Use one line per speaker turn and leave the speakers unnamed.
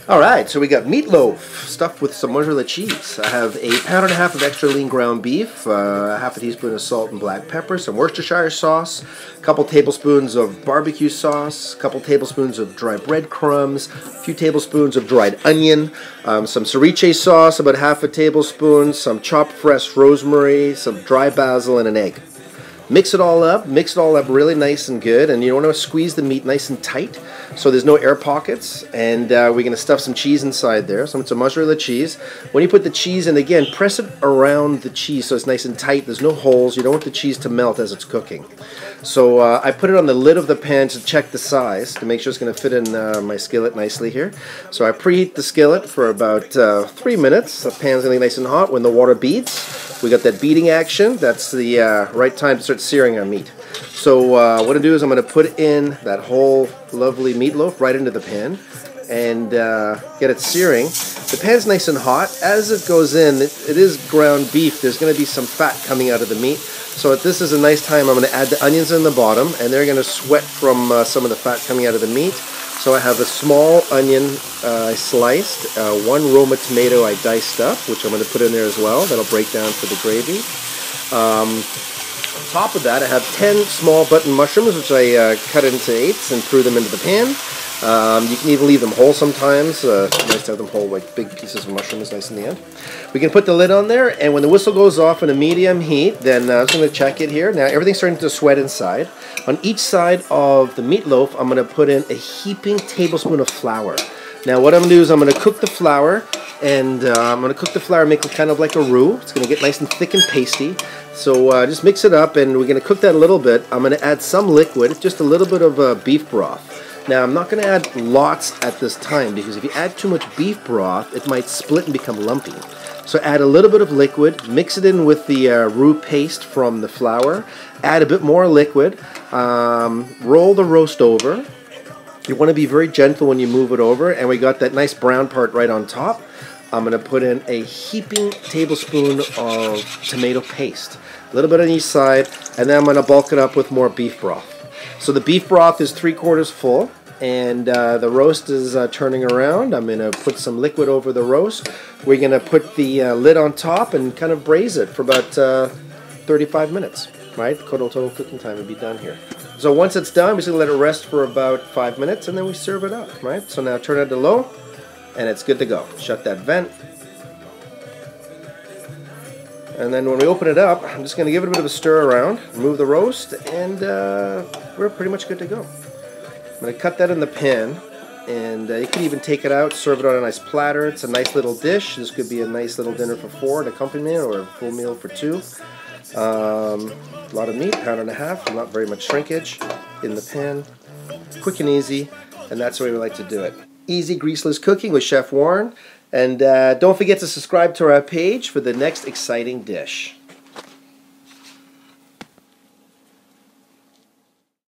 Alright, so we got meatloaf stuffed with some mozzarella cheese. I have a pound and a half of extra lean ground beef, half a teaspoon of salt and black pepper, some Worcestershire sauce, a couple tablespoons of barbecue sauce, a couple tablespoons of dry breadcrumbs, a few tablespoons of dried onion, some sriracha sauce, about half a tablespoon, some chopped fresh rosemary, some dry basil, and an egg. Mix it all up really nice and good, and you want to squeeze the meat nice and tight so there's no air pockets, and we're going to stuff some cheese inside there, some mozzarella cheese. When you put the cheese in, again, press it around the cheese so it's nice and tight, there's no holes, you don't want the cheese to melt as it's cooking. So I put it on the lid of the pan to check the size, to make sure it's going to fit in my skillet nicely here. So I preheat the skillet for about 3 minutes. The pan's going to be nice and hot. When the water beads, we got that beating action, that's the right time to start searing our meat. So what I'm going to do is I'm going to put in that whole lovely meatloaf right into the pan and get it searing. The pan's nice and hot. As it goes in, it is ground beef. There's going to be some fat coming out of the meat. So this is a nice time. I'm going to add the onions in the bottom, and they're going to sweat from some of the fat coming out of the meat. So I have a small onion I sliced, one Roma tomato I diced up, which I'm going to put in there as well. That'll break down for the gravy. On top of that, I have 10 small button mushrooms, which I cut into eighths and threw them into the pan. You can even leave them whole sometimes. Nice to have them whole, like big pieces of mushrooms, nice in the end. We can put the lid on there, and when the whistle goes off in a medium heat, then I'm just going to check it here. Now everything's starting to sweat inside. On each side of the meatloaf, I'm going to put in a heaping tablespoon of flour. Now what I'm going to do is I'm going to cook the flour, and I'm going to cook the flour, make it kind of like a roux. It's going to get nice and thick and pasty. So just mix it up, and we're going to cook that a little bit. I'm going to add some liquid, just a little bit of beef broth. Now I'm not going to add lots at this time, because if you add too much beef broth, it might split and become lumpy. So add a little bit of liquid, mix it in with the roux paste from the flour, add a bit more liquid, roll the roast over. You want to be very gentle when you move it over, and we got that nice brown part right on top. I'm going to put in a heaping tablespoon of tomato paste, a little bit on each side, and then I'm going to bulk it up with more beef broth. So the beef broth is 3/4 full, and the roast is turning around. I'm going to put some liquid over the roast. We're going to put the lid on top and kind of braise it for about 35 minutes, right? Total cooking time will be done here. So once it's done, we're just going to let it rest for about 5 minutes, and then we serve it up, right? So now turn it to low, and it's good to go. Shut that vent. And then when we open it up, I'm just going to give it a bit of a stir around, remove the roast, and we're pretty much good to go. I'm going to cut that in the pan, and you can even take it out, serve it on a nice platter. It's a nice little dish. This could be a nice little dinner for 4, an accompaniment, or a full meal for 2. A lot of meat, pound and a half, not very much shrinkage in the pan. Quick and easy, and that's the way we like to do it. Easy, greaseless cooking with Chef Warren. And don't forget to subscribe to our page for the next exciting dish.